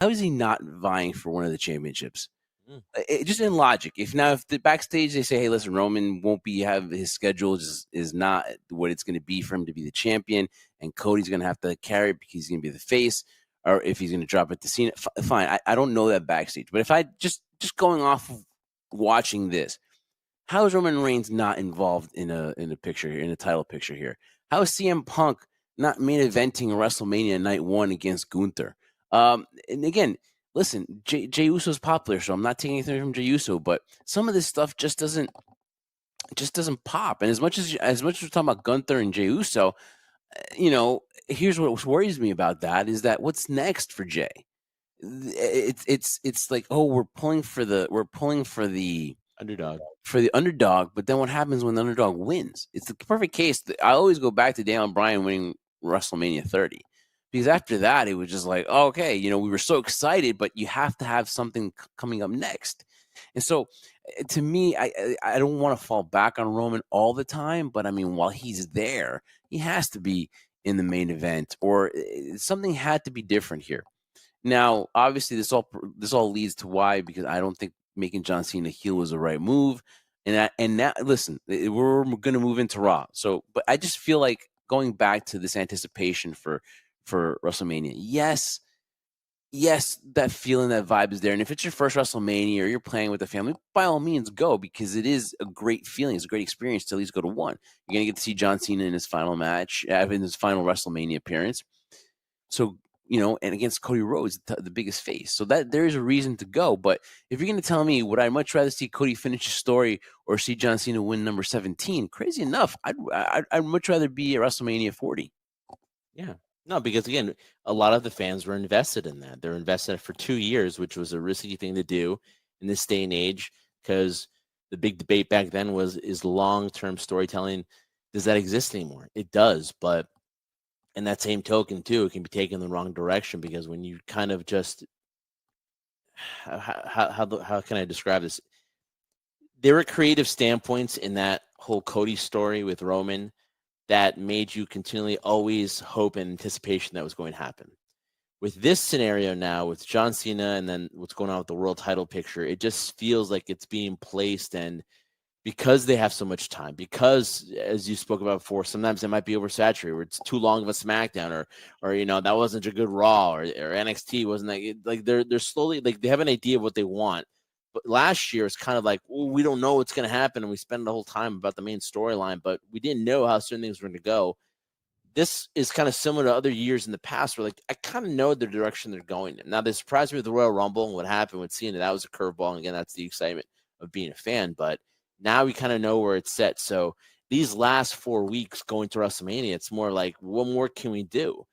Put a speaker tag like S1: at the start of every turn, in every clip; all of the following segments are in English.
S1: How is he not vying for one of the championships?
S2: Mm.
S1: Just in logic. If the backstage they say, "Hey, listen, Roman won't have his schedule is not what it's going to be for him to be the champion, and Cody's going to have to carry it because he's going to be the face, or if he's going to drop it to Cena." Fine, I don't know that backstage, but if I just going off of watching this, how is Roman Reigns not involved in a picture here, in a title picture here? How is CM Punk not main eventing WrestleMania night 1 against Gunther? And again, listen, Jey Uso's popular, so I'm not taking anything from Jey Uso, but some of this stuff just doesn't pop. And as much as we're talking about Gunther and Jey Uso, here's what worries me about that is that what's next for Jey? It's like, oh, we're pulling for the
S2: Underdog.
S1: but then what happens when the underdog wins? It's the perfect case. I always go back to Daniel Bryan winning WrestleMania 30, because after that it was just like, oh, okay, we were so excited, but you have to have something coming up next. And so, to me, I don't want to fall back on Roman all the time, but I mean, while he's there, he has to be in the main event, or something had to be different here. Now, obviously, this all leads to why, because I don't think making John Cena heel was the right move. And now, listen, we're going to move into Raw. So, but I just feel like going back to this anticipation for WrestleMania. Yes, that feeling, that vibe is there. And if it's your first WrestleMania or you're playing with the family, by all means go, because it is a great feeling. It's a great experience to at least go to one. You're going to get to see John Cena in his final match, in his final WrestleMania appearance. So, and against Cody Rhodes, the biggest face. So that there is a reason to go. But if you're going to tell me, would I much rather see Cody finish his story or see John Cena win number 17? Crazy enough, I'd much rather be at WrestleMania 40.
S2: Yeah. No, because again, a lot of the fans were invested in that. They're invested for 2 years, which was a risky thing to do in this day and age, because the big debate back then is long-term storytelling. Does that exist anymore? It does, but in that same token too, it can be taken in the wrong direction, because when you kind of just how can I describe this? There were creative standpoints in that whole Cody story with Roman that made you continually always hope and anticipation that was going to happen. With this scenario now, with John Cena and then what's going on with the world title picture, it just feels like it's being placed, and because they have so much time, because as you spoke about before, sometimes it might be oversaturated, where it's too long of a SmackDown, or that wasn't a good Raw, or NXT wasn't like they're slowly, like, they have an idea of what they want. But last year it's kind of like, well, we don't know what's going to happen, and we spend the whole time about the main storyline, but we didn't know how certain things were going to go. This is kind of similar to other years in the past, where like I kind of know the direction they're going in. Now, they surprised me with the Royal Rumble and what happened with Cena. That was a curveball, and again, that's the excitement of being a fan. But now we kind of know where it's set. So these last 4 weeks going to WrestleMania, it's more like, what more can we do?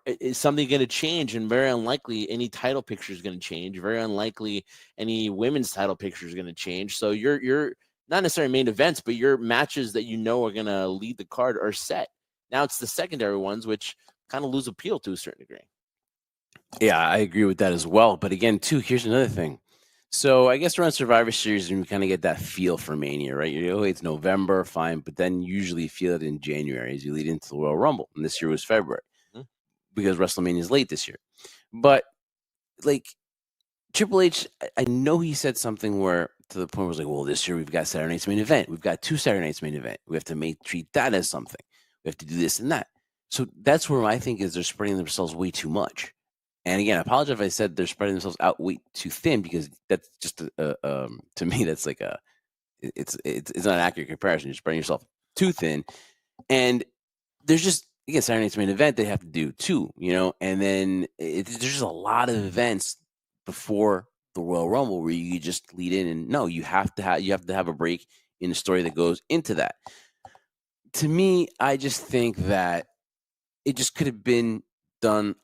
S2: Is something going to change? And very unlikely any title picture is going to change. Very unlikely any women's title picture is going to change. So you're not necessarily main events, but your matches that are going to lead the card are set. Now it's the secondary ones, which kind of lose appeal to a certain degree.
S1: Yeah, I agree with that as well. But again, too, here's another thing. So I guess around Survivor Series, you kind of get that feel for Mania, right? It's November, fine, but then you usually feel it in January as you lead into the Royal Rumble. And this year was February, because WrestleMania is late this year. But like Triple H, I know he said something where, to the point where it was like, well, this year we've got Saturday night's main event. We've got 2 Saturday night's main event. We have to treat that as something. We have to do this and that. So that's where I think is they're spreading themselves way too much. And again, I apologize if I said they're spreading themselves out way too thin, because that's just to me, that's like it's not an accurate comparison. You're spreading yourself too thin, and there's just, again, Saturday night's main event they have to do too, and then there's just a lot of events before the Royal Rumble where you just lead in, and no, you have to have a break in the story that goes into that. To me, I just think that it just could have been done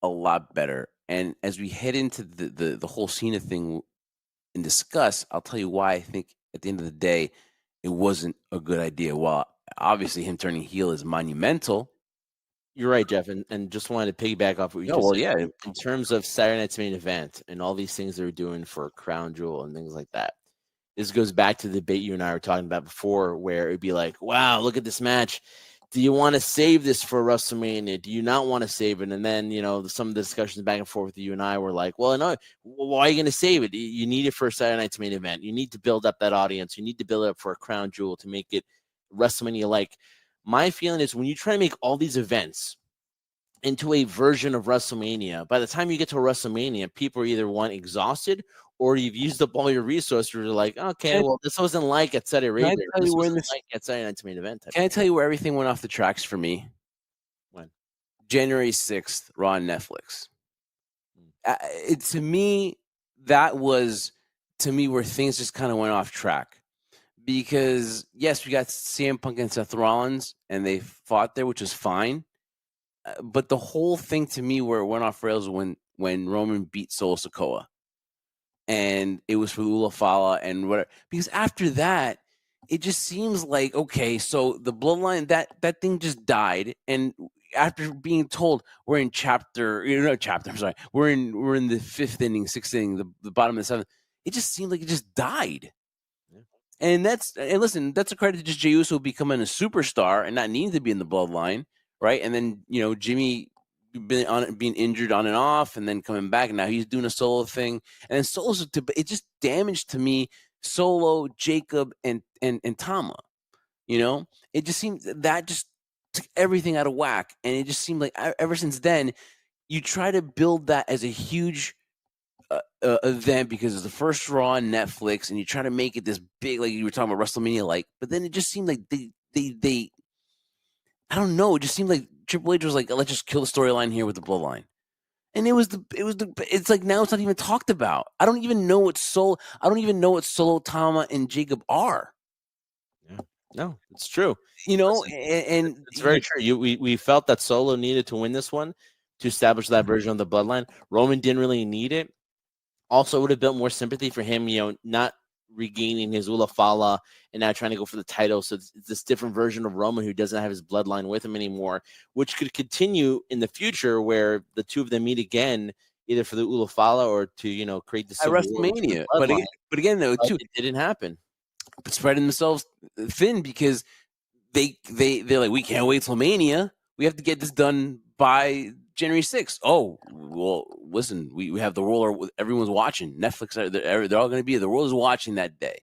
S1: a lot better. And as we head into the whole Cena thing and discuss, I'll tell you why I think at the end of the day it wasn't a good idea. While obviously him turning heel is monumental.
S2: You're right, Jeff, and just wanted to piggyback off what you just said.
S1: Yeah.
S2: In terms of Saturday night's main event and all these things they're doing for Crown Jewel and things like that, this goes back to the debate you and I were talking about before, where it'd be like, wow, look at this match. do you want to save this for WrestleMania? Do you not want to save it? And then, some of the discussions back and forth with you and I were like, well, no, why are you going to save it? You need it for Saturday night's main event. You need to build up that audience. You need to build it up for a crown jewel to make it WrestleMania. Like, my feeling is when you try to make all these events into a version of WrestleMania, by the time you get to WrestleMania, people are either exhausted or you've used up all your resources. You're like, okay, well, this wasn't like at Saudi Arabia. This wasn't like at Saturday night's main event.
S1: Can I tell you where everything went off the tracks for me?
S2: When?
S1: January 6th, Raw on Netflix. To me, that was where things just kind of went off track. Because, yes, we got CM Punk and Seth Rollins, and they fought there, which was fine. But the whole thing to me where it went off rails when Roman beat Solo Sikoa. And it was for Ula Fala and whatever. Because after that, it just seems like, okay, so the bloodline, that thing just died. And after being told we're in we're in the fifth inning, sixth inning, the bottom of the seventh, it just seemed like it just died.
S2: Yeah.
S1: And listen, that's a credit to just Jey Uso becoming a superstar and not needing to be in the bloodline, right? And then, Jimmy being injured on and off and then coming back, and now he's doing a solo thing. And then Solo's, it just damaged to me Solo, Jacob, and Tama. It just seemed that just took everything out of whack. And it just seemed like ever since then, you try to build that as a huge event because it's the first Raw on Netflix, and you try to make it this big, like you were talking about WrestleMania, but then it just seemed like they I don't know, it just seemed like Triple H was like, let's just kill the storyline here with the bloodline. And it's like now it's not even talked about. I don't even know what Solo, Tama, and Jacob are.
S2: Yeah. No, it's true.
S1: And
S2: it's very true. We felt that Solo needed to win this one to establish that version of the bloodline. Roman didn't really need it. Also, would have built more sympathy for him, not regaining his Ula Fala and now trying to go for the title. So it's this different version of Roman who doesn't have his bloodline with him anymore, which could continue in the future where the two of them meet again, either for the Ula Fala or to, create the
S1: WrestleMania. But again, though, too,
S2: it didn't happen.
S1: But spreading themselves thin because they're like, we can't wait till Mania. We have to get this done by January 6th. Oh, well, listen, we have the world, everyone's watching. Netflix, they're all going to be, the world is watching that day.